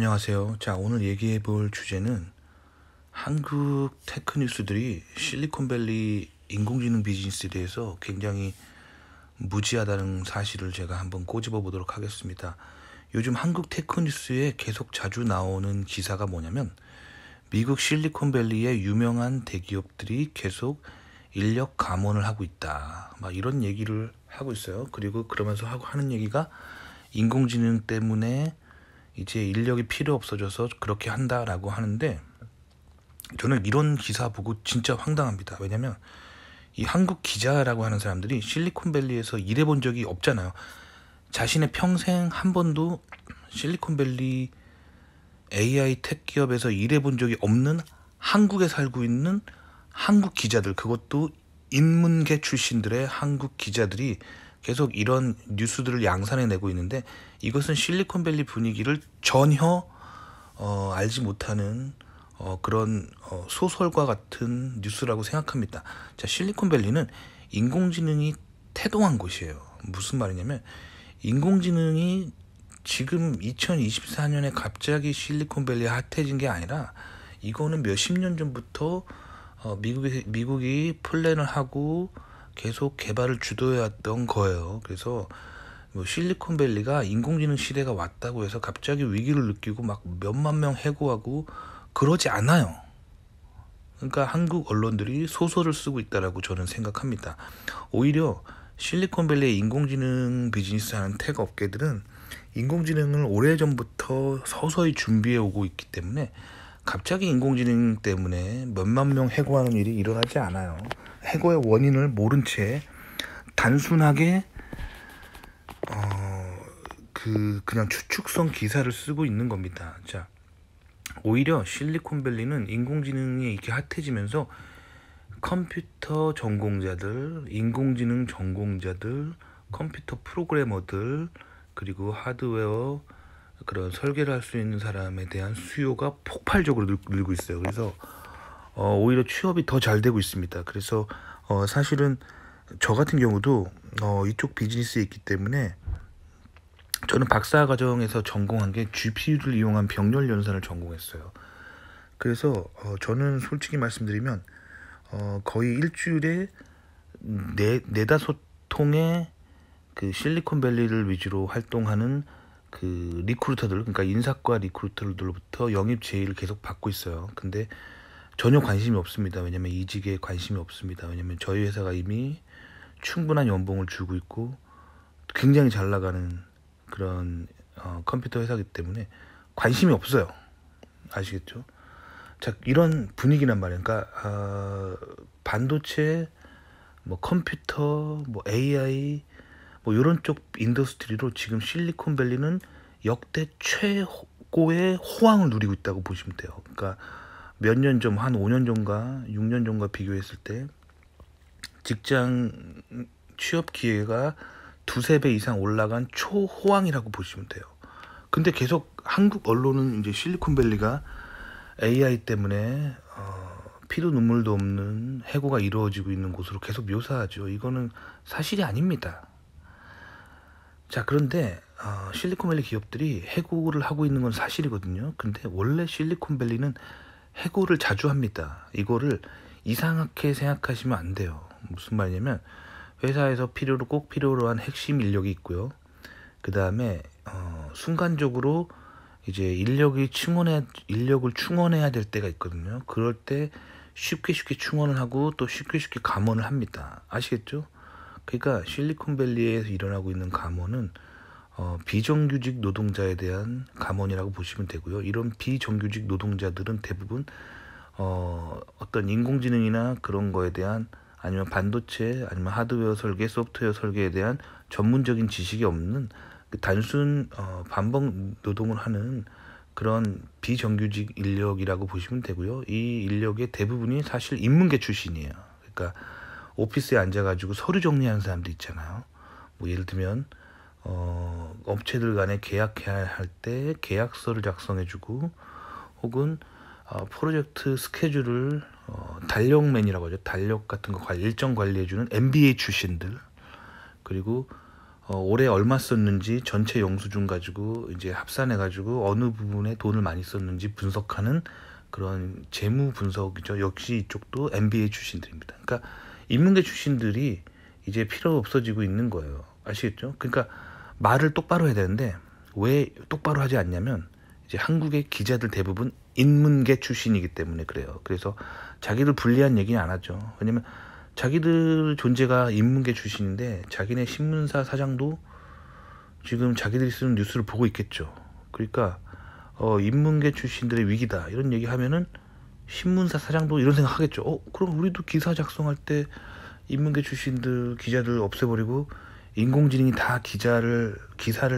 안녕하세요. 자, 오늘 얘기해 볼 주제는 한국 테크 뉴스들이 실리콘밸리 인공지능 비즈니스에 대해서 굉장히 무지하다는 사실을 제가 한번 꼬집어 보도록 하겠습니다. 요즘 한국 테크 뉴스에 계속 자주 나오는 기사가 뭐냐면 미국 실리콘밸리의 유명한 대기업들이 계속 인력 감원을 하고 있다. 막 이런 얘기를 하고 있어요. 그리고 그러면서 하는 얘기가 인공지능 때문에 이제 인력이 필요 없어져서 그렇게 한다라고 하는데, 저는 이런 기사 보고 진짜 황당합니다. 왜냐면 이 한국 기자라고 하는 사람들이 실리콘밸리에서 일해본 적이 없잖아요. 자신의 평생 한 번도 실리콘밸리 AI 텍 기업에서 일해본 적이 없는 한국에 살고 있는 한국 기자들, 그것도 인문계 출신들의 한국 기자들이 계속 이런 뉴스들을 양산해내고 있는데, 이것은 실리콘밸리 분위기를 전혀 알지 못하는 그런 소설과 같은 뉴스라고 생각합니다. 자, 실리콘밸리는 인공지능이 태동한 곳이에요. 무슨 말이냐면 인공지능이 지금 2024년에 갑자기 실리콘밸리에 핫해진 게 아니라, 이거는 몇십 년 전부터 미국이 플랜을 하고 계속 개발을 주도해왔던 거예요. 그래서 뭐 실리콘밸리가 인공지능 시대가 왔다고 해서 갑자기 위기를 느끼고 막 몇만 명 해고하고 그러지 않아요. 그러니까 한국 언론들이 소설을 쓰고 있다라고 저는 생각합니다. 오히려 실리콘밸리의 인공지능 비즈니스 하는 테크 업계들은 인공지능을 오래전부터 서서히 준비해 오고 있기 때문에 갑자기 인공지능 때문에 몇만 명 해고하는 일이 일어나지 않아요. 해고의 원인을 모른 채 단순하게 그냥 추측성 기사를 쓰고 있는 겁니다. 자, 오히려 실리콘밸리는 인공지능이 이렇게 핫해지면서 컴퓨터 전공자들, 인공지능 전공자들, 컴퓨터 프로그래머들, 그리고 하드웨어 그런 설계를 할 수 있는 사람에 대한 수요가 폭발적으로 늘고 있어요. 그래서 오히려 취업이 더 잘 되고 있습니다. 그래서 사실은 저 같은 경우도 이쪽 비즈니스에 있기 때문에, 저는 박사과정에서 전공한 게 GPU를 이용한 병렬 연산을 전공했어요. 그래서 저는 솔직히 말씀드리면 거의 일주일에 네다섯 통의 그 실리콘밸리를 위주로 활동하는 그 리크루터들, 그러니까 인사과 리크루터들로부터 영입 제의를 계속 받고 있어요. 근데 전혀 관심이 없습니다. 왜냐면 이직에 관심이 없습니다. 왜냐면 저희 회사가 이미 충분한 연봉을 주고 있고 굉장히 잘 나가는 그런 컴퓨터 회사이기 때문에 관심이 없어요. 아시겠죠? 자, 이런 분위기란 말이에요. 그러니까 반도체, 뭐 컴퓨터, 뭐 AI, 뭐 이런 쪽 인더스트리로 지금 실리콘밸리는 역대 최고의 호황을 누리고 있다고 보시면 돼요. 그러니까 몇 년 전, 한 5년 전과 6년 전과 비교했을 때 직장 취업 기회가 두세 배 이상 올라간 초호황이라고 보시면 돼요. 근데 계속 한국 언론은 이제 실리콘밸리가 AI 때문에 피도 눈물도 없는 해고가 이루어지고 있는 곳으로 계속 묘사하죠. 이거는 사실이 아닙니다. 자, 그런데 실리콘밸리 기업들이 해고를 하고 있는 건 사실이거든요. 근데 원래 실리콘밸리는 해고를 자주 합니다. 이거를 이상하게 생각하시면 안 돼요. 무슨 말이냐면 회사에서 꼭 필요로 한 핵심 인력이 있고요. 그 다음에 순간적으로 이제 인력을 충원해야 될 때가 있거든요. 그럴 때 쉽게 충원을 하고 또 쉽게 감원을 합니다. 아시겠죠? 그러니까 실리콘밸리에서 일어나고 있는 감원은 비정규직 노동자에 대한 감원이라고 보시면 되고요. 이런 비정규직 노동자들은 대부분 어떤 인공지능이나 그런 거에 대한, 아니면 반도체, 아니면 하드웨어 설계, 소프트웨어 설계에 대한 전문적인 지식이 없는 단순 반복 노동을 하는 그런 비정규직 인력이라고 보시면 되고요. 이 인력의 대부분이 사실 인문계 출신이에요. 그러니까 오피스에 앉아가지고 서류 정리하는 사람들 있잖아요. 뭐 예를 들면 업체들 간에 계약해야 할 때 계약서를 작성해주고, 혹은 프로젝트 스케줄을 달력맨이라고 하죠. 달력 같은 거 일정 관리해주는 MBA 출신들, 그리고 올해 얼마 썼는지 전체 영수증 가지고 이제 합산해 가지고 어느 부분에 돈을 많이 썼는지 분석하는 그런 재무 분석이죠. 역시 이쪽도 MBA 출신들입니다. 그러니까 인문계 출신들이 이제 필요 없어지고 있는 거예요. 아시겠죠? 그러니까 말을 똑바로 해야 되는데 왜 똑바로 하지 않냐면 이제 한국의 기자들 대부분 인문계 출신이기 때문에 그래요. 그래서 자기들 불리한 얘기는 안 하죠. 왜냐면 자기들 존재가 인문계 출신인데 자기네 신문사 사장도 지금 자기들이 쓰는 뉴스를 보고 있겠죠. 그러니까 인문계 출신들의 위기다 이런 얘기하면은 신문사 사장도 이런 생각 하겠죠. 그럼 우리도 기사 작성할 때 인문계 출신들 기자들 없애버리고 인공지능이 다 기사를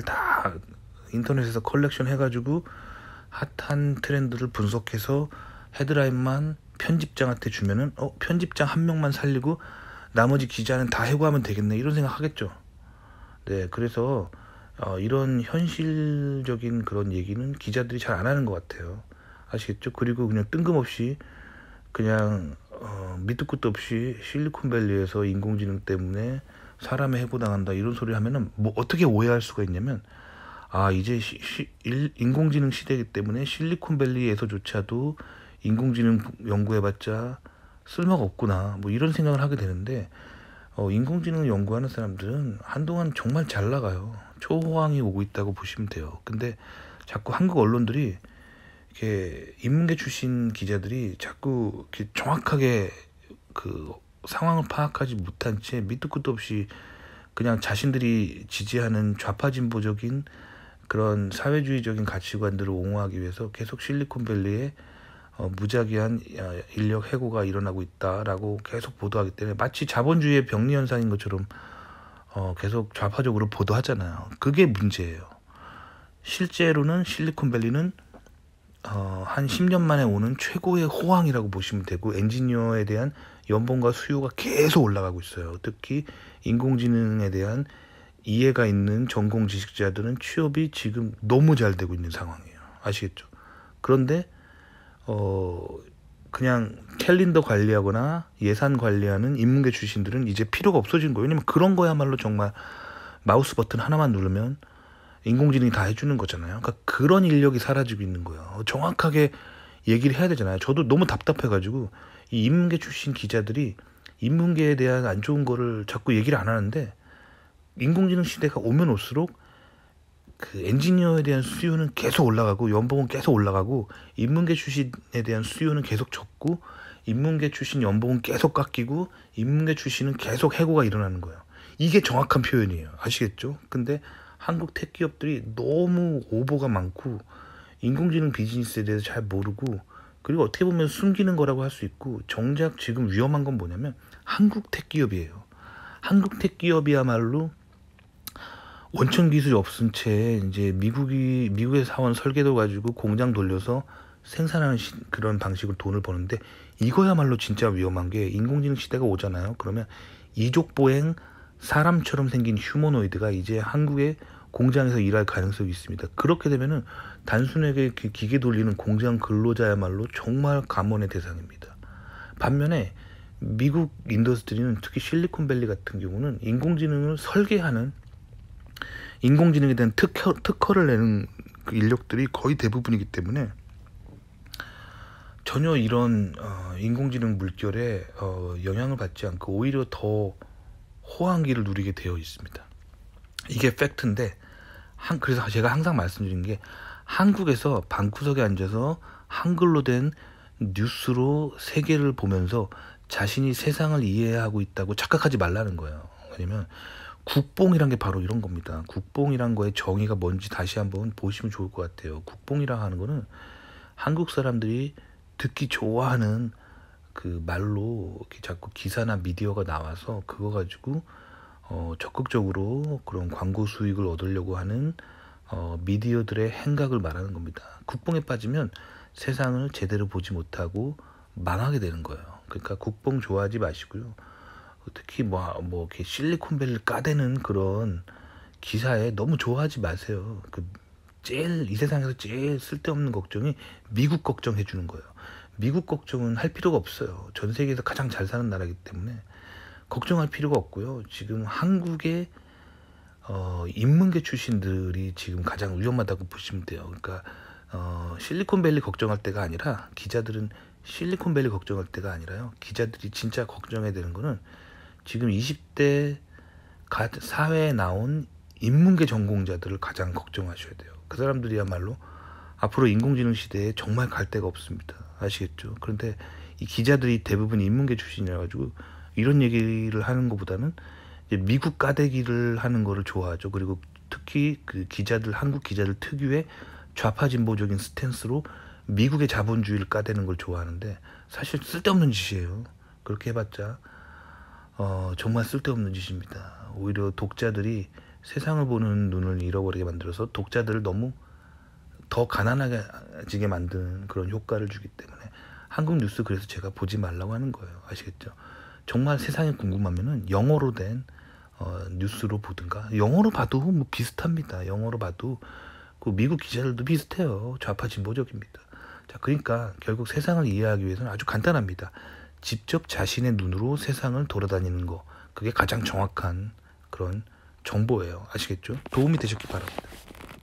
다 인터넷에서 컬렉션 해가지고 핫한 트렌드를 분석해서 헤드라인만 편집장한테 주면은 편집장 한 명만 살리고 나머지 기자는 다 해고하면 되겠네 이런 생각 하겠죠. 네, 그래서 이런 현실적인 그런 얘기는 기자들이 잘 안 하는 것 같아요. 아시겠죠? 그리고 그냥 뜬금없이 그냥 밑도 끝도 없이 실리콘밸리에서 인공지능 때문에 사람의 해고당한다 이런 소리 하면은 뭐 어떻게 오해할 수가 있냐면 이제 인공지능 시대이기 때문에 실리콘밸리에서조차도 인공지능 연구해봤자 쓸모가 없구나 뭐 이런 생각을 하게 되는데 인공지능 연구하는 사람들은 한동안 정말 잘 나가요. 초호황이 오고 있다고 보시면 돼요. 근데 자꾸 한국 언론들이 이렇게 인문계 출신 기자들이 자꾸 이렇게 정확하게 그 상황을 파악하지 못한 채 밑도 끝도 없이 그냥 자신들이 지지하는 좌파 진보적인 그런 사회주의적인 가치관들을 옹호하기 위해서 계속 실리콘밸리에 무작위한 인력 해고가 일어나고 있다라고 계속 보도하기 때문에 마치 자본주의의 병리 현상인 것처럼 계속 좌파적으로 보도하잖아요. 그게 문제예요. 실제로는 실리콘밸리는 한 10년 만에 오는 최고의 호황이라고 보시면 되고 엔지니어에 대한 연봉과 수요가 계속 올라가고 있어요. 특히 인공지능에 대한 이해가 있는 전공 지식자들은 취업이 지금 너무 잘 되고 있는 상황이에요. 아시겠죠? 그런데 그냥 캘린더 관리하거나 예산 관리하는 인문계 출신들은 이제 필요가 없어진 거예요. 왜냐면 그런 거야말로 정말 마우스 버튼 하나만 누르면 인공지능이 다 해주는 거잖아요. 그러니까 그런 인력이 사라지고 있는 거예요. 정확하게 얘기를 해야 되잖아요. 저도 너무 답답해가지고 이 인문계 출신 기자들이 인문계에 대한 안 좋은 거를 자꾸 얘기를 안 하는데 인공지능 시대가 오면 올수록 그 엔지니어에 대한 수요는 계속 올라가고 연봉은 계속 올라가고 인문계 출신에 대한 수요는 계속 적고 인문계 출신 연봉은 계속 깎이고 인문계 출신은 계속 해고가 일어나는 거예요. 이게 정확한 표현이에요. 아시겠죠? 근데 한국 택 기업들이 너무 오보가 많고 인공지능 비즈니스에 대해서 잘 모르고 그리고 어떻게 보면 숨기는 거라고 할 수 있고 정작 지금 위험한 건 뭐냐면 한국 택 기업이에요. 한국 택 기업이야말로 원천 기술이 없은 채 이제 미국의 사원 설계도 가지고 공장 돌려서 생산하는 그런 방식으로 돈을 버는데 이거야말로 진짜 위험한 게 인공지능 시대가 오잖아요. 그러면 이족보행 사람처럼 생긴 휴머노이드가 이제 한국의 공장에서 일할 가능성이 있습니다. 그렇게 되면은 단순하게 기계 돌리는 공장 근로자야말로 정말 감원의 대상입니다. 반면에 미국 인더스트리는 특히 실리콘밸리 같은 경우는 인공지능을 설계하는 인공지능에 대한 특허를 내는 그 인력들이 거의 대부분이기 때문에 전혀 이런 인공지능 물결에 영향을 받지 않고 오히려 더 호황기를 누리게 되어 있습니다. 이게 팩트인데 그래서 제가 항상 말씀드린 게 한국에서 방구석에 앉아서 한글로 된 뉴스로 세계를 보면서 자신이 세상을 이해하고 있다고 착각하지 말라는 거예요. 왜냐면 국뽕이란 게 바로 이런 겁니다. 국뽕이란 거의 정의가 뭔지 다시 한번 보시면 좋을 것 같아요. 국뽕이라 하는 거는 한국 사람들이 듣기 좋아하는 그 말로 이렇게 자꾸 기사나 미디어가 나와서 그거 가지고 적극적으로 그런 광고 수익을 얻으려고 하는 미디어들의 행각을 말하는 겁니다. 국뽕에 빠지면 세상을 제대로 보지 못하고 망하게 되는 거예요. 그러니까 국뽕 좋아하지 마시고요. 특히 뭐 이렇게 실리콘밸리를 까대는 그런 기사에 너무 좋아하지 마세요. 이 세상에서 제일 쓸데없는 걱정이 미국 걱정해 주는 거예요. 미국 걱정은 할 필요가 없어요. 전 세계에서 가장 잘 사는 나라이기 때문에 걱정할 필요가 없고요. 지금 한국의 인문계 출신들이 지금 가장 위험하다고 보시면 돼요. 그러니까 실리콘밸리 걱정할 때가 아니라 기자들은 실리콘밸리 걱정할 때가 아니라요. 기자들이 진짜 걱정해야 되는 거는 지금 20대 사회에 나온 인문계 전공자들을 가장 걱정하셔야 돼요. 그 사람들이야말로 앞으로 인공지능 시대에 정말 갈 데가 없습니다. 아시겠죠? 그런데 이 기자들이 대부분 인문계 출신이라 가지고 이런 얘기를 하는 것보다는 이제 미국 까대기를 하는 거를 좋아하죠. 그리고 특히 그 기자들, 한국 기자들 특유의 좌파 진보적인 스탠스로 미국의 자본주의를 까대는 걸 좋아하는데 사실 쓸데없는 짓이에요. 그렇게 해봤자 정말 쓸데없는 짓입니다. 오히려 독자들이 세상을 보는 눈을 잃어버리게 만들어서 독자들을 너무 더 가난해지게 만드는 그런 효과를 주기 때문에 한국 뉴스 그래서 제가 보지 말라고 하는 거예요. 아시겠죠? 정말 세상이 궁금하면은 영어로 된 뉴스로 보든가 영어로 봐도 뭐 비슷합니다. 영어로 봐도 그 미국 기자들도 비슷해요. 좌파 진보적입니다. 자, 그러니까 결국 세상을 이해하기 위해서는 아주 간단합니다. 직접 자신의 눈으로 세상을 돌아다니는 거 그게 가장 정확한 그런 정보예요. 아시겠죠? 도움이 되셨기 바랍니다.